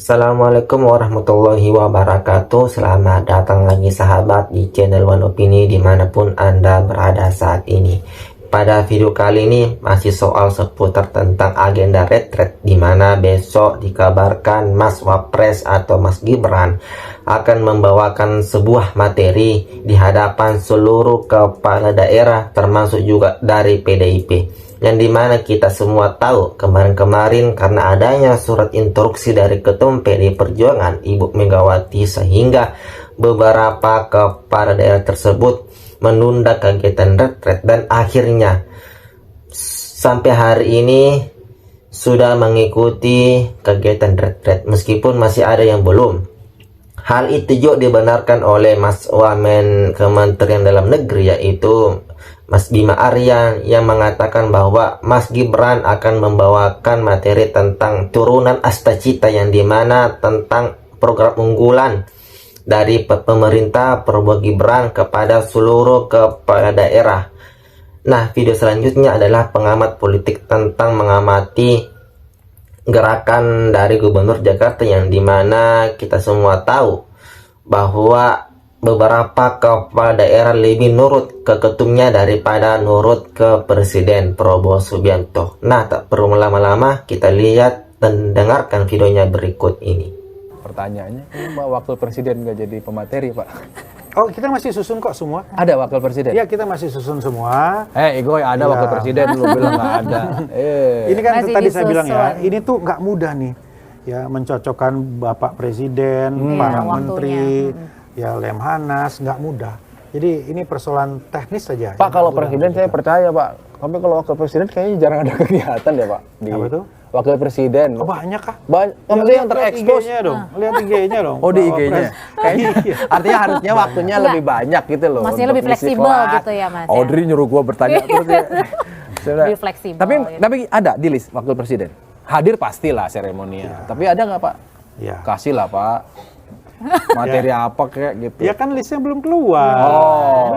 Assalamualaikum warahmatullahi wabarakatuh. Selamat datang lagi sahabat di channel One Opini dimanapun Anda berada saat ini. Pada video kali ini masih soal seputar tentang agenda retret, dimana besok dikabarkan Mas Wapres atau Mas Gibran akan membawakan sebuah materi di hadapan seluruh kepala daerah termasuk juga dari PDIP. Yang dimana kita semua tahu kemarin-kemarin karena adanya surat instruksi dari Ketum PDI Perjuangan Ibu Megawati, sehingga beberapa kepala daerah tersebut menunda kegiatan retret dan akhirnya sampai hari ini sudah mengikuti kegiatan retret meskipun masih ada yang belum. Hal itu juga dibenarkan oleh Mas Wamen Kementerian Dalam Negeri, yaitu Mas Bima Arya, yang mengatakan bahwa Mas Gibran akan membawakan materi tentang turunan Astacita, yang dimana tentang program unggulan dari pemerintah Prabowo Gibran kepada seluruh kepala daerah. Nah, video selanjutnya adalah pengamat politik tentang mengamati gerakan dari Gubernur Jakarta, yang dimana kita semua tahu bahwa beberapa kepala daerah lebih nurut ke ketumnya daripada nurut ke Presiden Prabowo Subianto. Nah, tak perlu lama-lama, kita lihat dan dengarkan videonya berikut ini. Pertanyaannya, kenapa wakil presiden nggak jadi pemateri, Pak? Oh, kita masih susun kok semua. Ada wakil presiden? Iya, kita masih susun semua. Egoy, ada wakil presiden, lu bilang nggak ada. Ini kan Masih tadi saya bilang ya, disusun. ini tuh nggak mudah nih. Ya, mencocokkan Bapak Presiden, para menteri, ya Lemhanas, nggak mudah. Jadi ini persoalan teknis saja. Pak, kalau presiden saya percaya, Pak. Tapi kalau wakil presiden kayaknya jarang ada kegiatan ya, Pak. Di Apa tuh? Wakil presiden. Oh, banyak kah? Maksudnya yang terekspos. IG-nya dong. Lihat IG-nya dong. Oh, di Pak IG-nya. Wapres. Kayaknya artinya harusnya waktunya Enggak. lebih banyak gitu loh. Masih untuk lebih ngisi fleksibel kelas. gitu ya, Mas, ya? Audrey nyuruh gua bertanya terus ya. Sebenarnya. Lebih fleksibel gitu. Tapi ada di list wakil presiden. Hadir pastilah seremonial. Tapi ada nggak, Pak? Ya. Kasih lah, Pak. Materi apa kayak gitu. Ya kan listnya belum keluar.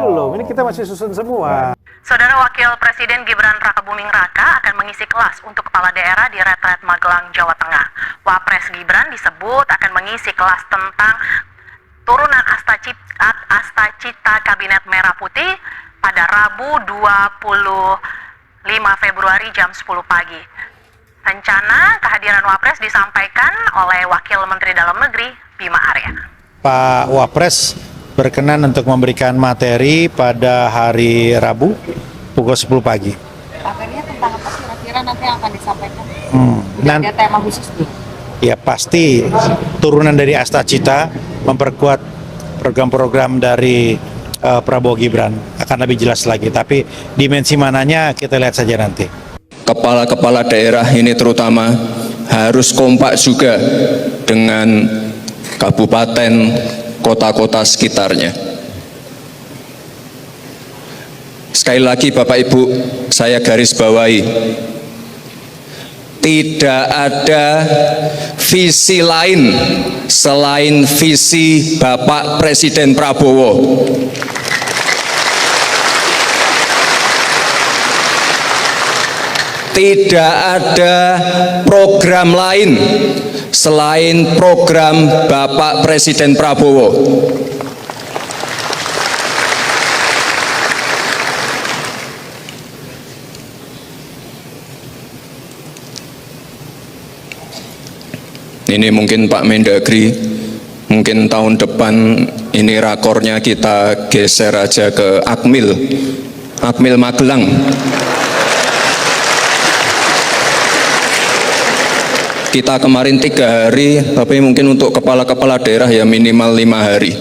Belum. Ini kita masih susun semua. Saudara Wakil Presiden Gibran Rakabuming Raka akan mengisi kelas untuk kepala daerah di Retret Magelang, Jawa Tengah. Wapres Gibran disebut akan mengisi kelas tentang turunan Astacita Kabinet Merah Putih pada Rabu 25 Februari jam 10 pagi. Rencana kehadiran Wapres disampaikan oleh Wakil Menteri Dalam Negeri Bima Arya. Pak Wapres berkenan untuk memberikan materi pada hari Rabu pukul 10 pagi. Materinya tentang apa kira-kira nanti yang akan disampaikan? Nanti Ada tema khusus nih? ya pasti turunan dari Astacita, memperkuat program-program dari Prabowo Gibran akan lebih jelas lagi. Tapi dimensi mananya kita lihat saja nanti. Kepala-kepala daerah ini terutama harus kompak juga dengan kabupaten, kota-kota sekitarnya. Sekali lagi Bapak Ibu, saya garis bawahi, tidak ada visi lain selain visi Bapak Presiden Prabowo. Tidak ada program lain selain program Bapak Presiden Prabowo. Ini mungkin Pak Mendagri, mungkin tahun depan ini rakornya kita geser aja ke Akmil Magelang. Kita kemarin 3 hari, tapi mungkin untuk kepala-kepala daerah ya minimal 5 hari.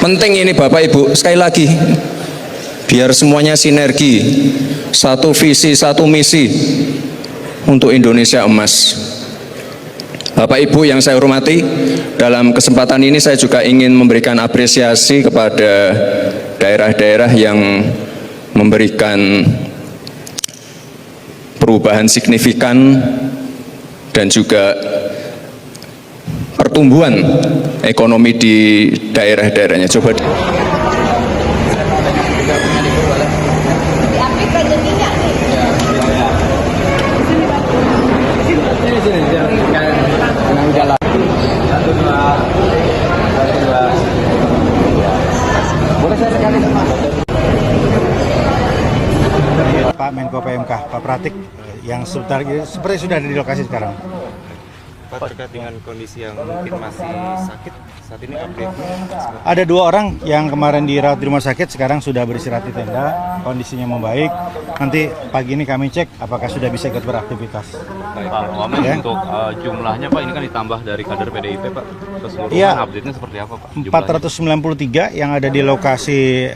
Penting ini Bapak Ibu, sekali lagi, biar semuanya sinergi, satu visi, satu misi untuk Indonesia emas. Bapak Ibu yang saya hormati, dalam kesempatan ini saya juga ingin memberikan apresiasi kepada daerah-daerah yang memberikan perubahan signifikan dan juga pertumbuhan ekonomi di daerah-daerahnya. Coba Pak Menko PMK, Pak Pratik, yang seperti sudah ada di lokasi sekarang. Pak, terkait dengan kondisi yang mungkin masih sakit saat ini update. Ada 2 orang yang kemarin dirawat di rumah sakit, sekarang sudah beristirahat di tenda, kondisinya membaik. Nanti pagi ini kami cek apakah sudah bisa ikut beraktivitas. Baik, Pak Wamen, Ya. untuk jumlahnya Pak, ini kan ditambah dari kader PDIP Pak. Keseluruhan Iya. update-nya seperti apa Pak? 493 yang ada di lokasi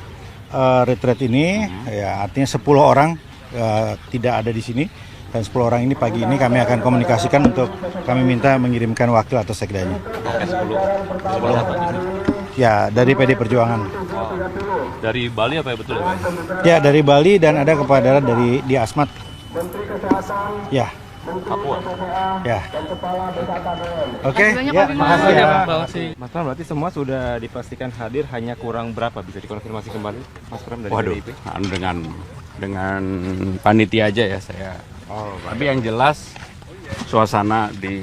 retreat ini, ya artinya 10 orang tidak ada di sini. Dan 10 orang ini pagi ini kami akan komunikasikan untuk kami minta mengirimkan wakil atau sekdanya. Oke, 10 apa di sini? Ya, dari PD Perjuangan. Oh, dari Bali apa ya betul ya Pak? Ya, dari Bali dan ada kepala daerah di Asmat. Ya, Papua. ya. Oke, ya, makasih ya. Mas Pram, berarti semua sudah dipastikan hadir, hanya kurang berapa? Bisa dikonfirmasi kembali, Mas Pram, dari Waduh, PDIP? dengan panitia aja ya saya. Tapi yang jelas suasana di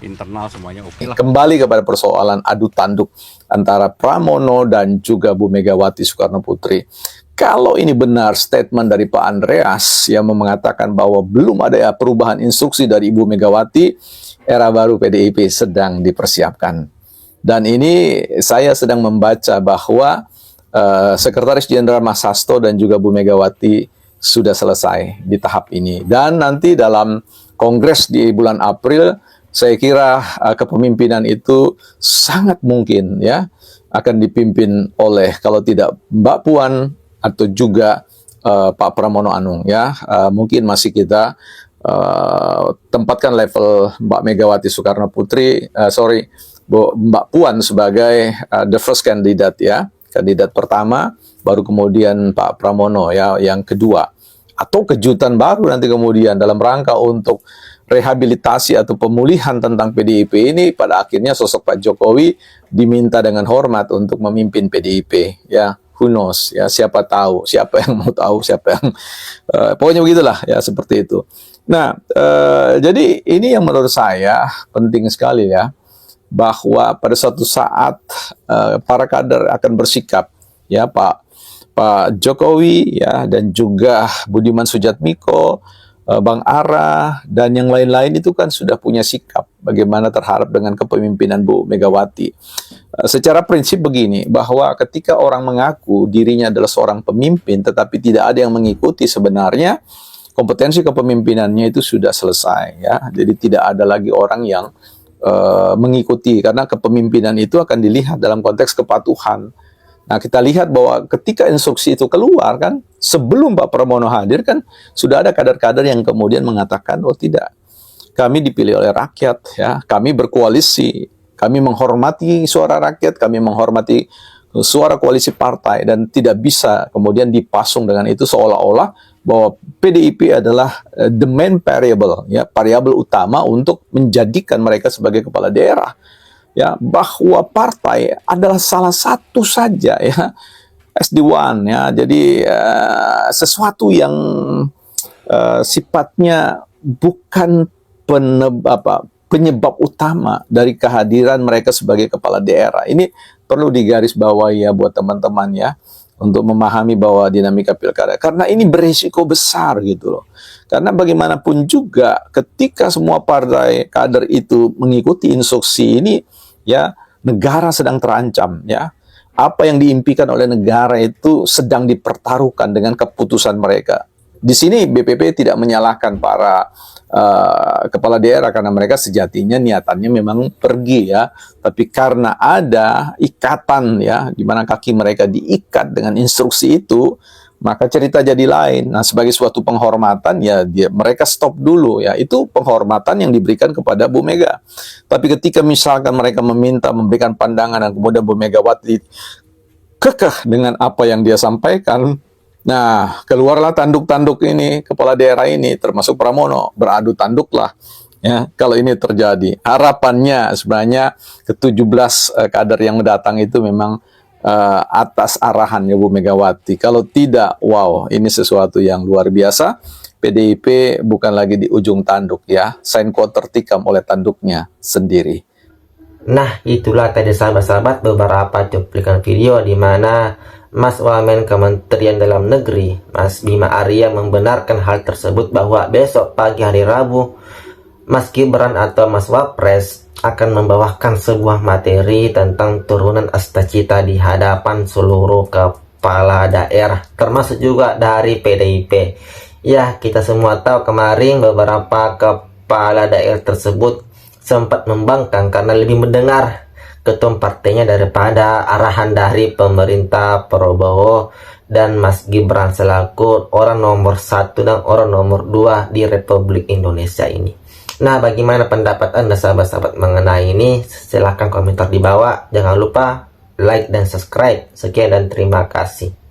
internal semuanya oke lah. Kembali kepada persoalan adu tanduk antara Pramono dan juga Bu Megawati Soekarno Putri. Kalau ini benar statement dari Pak Andreas yang mengatakan bahwa belum ada perubahan instruksi dari Ibu Megawati, era baru PDIP sedang dipersiapkan. Dan ini saya sedang membaca bahwa Sekretaris Jenderal Mas Hasto dan juga Bu Megawati sudah selesai di tahap ini. Dan nanti dalam Kongres di bulan April, saya kira kepemimpinan itu sangat mungkin ya akan dipimpin oleh, kalau tidak Mbak Puan atau juga Pak Pramono Anung ya. Mungkin masih kita tempatkan level Mbak Megawati Soekarno Putri, Mbak Puan sebagai the first candidate ya, kandidat pertama, baru kemudian Pak Pramono ya yang kedua. Atau kejutan baru nanti kemudian dalam rangka untuk rehabilitasi atau pemulihan tentang PDIP ini, pada akhirnya sosok Pak Jokowi diminta dengan hormat untuk memimpin PDIP ya. Who knows ya, siapa tahu, siapa yang mau tahu, siapa yang pokoknya begitulah ya, seperti itu. Nah, jadi ini yang menurut saya penting sekali ya, bahwa pada suatu saat para kader akan bersikap ya, Pak Jokowi ya, dan juga Budiman Sujatmiko, Bang Ara dan yang lain-lain itu kan sudah punya sikap bagaimana terhadap dengan kepemimpinan Bu Megawati. Secara prinsip begini, bahwa ketika orang mengaku dirinya adalah seorang pemimpin tetapi tidak ada yang mengikuti, sebenarnya kompetensi kepemimpinannya itu sudah selesai ya. Jadi tidak ada lagi orang yang mengikuti, karena kepemimpinan itu akan dilihat dalam konteks kepatuhan. Nah, kita lihat bahwa ketika instruksi itu keluar kan, sebelum Pak Pramono hadir kan, sudah ada kader-kader yang kemudian mengatakan, oh tidak, kami dipilih oleh rakyat, ya, kami berkoalisi, kami menghormati suara rakyat, kami menghormati suara koalisi partai, dan tidak bisa kemudian dipasung dengan itu seolah-olah bahwa PDIP adalah the main variable, ya, variabel utama untuk menjadikan mereka sebagai kepala daerah. Ya, bahwa partai adalah salah satu saja ya, SD1 ya. Jadi sesuatu yang sifatnya bukan penyebab utama dari kehadiran mereka sebagai kepala daerah. Ini perlu digarisbawahi ya buat teman-teman ya, untuk memahami bahwa dinamika pilkada, karena ini berisiko besar gitu loh. Karena bagaimanapun juga ketika semua partai kader itu mengikuti instruksi ini, ya, negara sedang terancam ya. Apa yang diimpikan oleh negara itu sedang dipertaruhkan dengan keputusan mereka. Di sini BPP tidak menyalahkan para kepala daerah, karena mereka sejatinya niatannya memang pergi ya, tapi karena ada ikatan ya, di mana kaki mereka diikat dengan instruksi itu, maka cerita jadi lain. Nah, sebagai suatu penghormatan ya, mereka stop dulu ya. Itu penghormatan yang diberikan kepada Bu Mega. Tapi ketika misalkan mereka meminta memberikan pandangan dan kemudian Bu Megawati kekeh dengan apa yang dia sampaikan, nah, keluarlah tanduk-tanduk ini, kepala daerah ini, termasuk Pramono, beradu tanduk lah. Ya, kalau ini terjadi, harapannya sebenarnya ke-17 kader yang datang itu memang atas arahan Bu Megawati. Kalau tidak, wow, ini sesuatu yang luar biasa. PDIP bukan lagi di ujung tanduk ya, Sainko tertikam oleh tanduknya sendiri. Nah, itulah tadi sahabat-sahabat beberapa cuplikan video di mana Mas Wamen Kementerian Dalam Negeri, Mas Bima Arya, membenarkan hal tersebut bahwa besok pagi hari Rabu, Mas Gibran atau Mas Wapres akan membawakan sebuah materi tentang turunan Astacita di hadapan seluruh kepala daerah, termasuk juga dari PDIP. Ya, kita semua tahu kemarin beberapa kepala daerah tersebut sempat membangkang karena lebih mendengar ketum partainya daripada arahan dari pemerintah Prabowo dan Mas Gibran selaku orang nomor 1 dan orang nomor 2 di Republik Indonesia ini. Nah, bagaimana pendapat Anda sahabat-sahabat mengenai ini? Silahkan komentar di bawah. Jangan lupa like dan subscribe. Sekian dan terima kasih.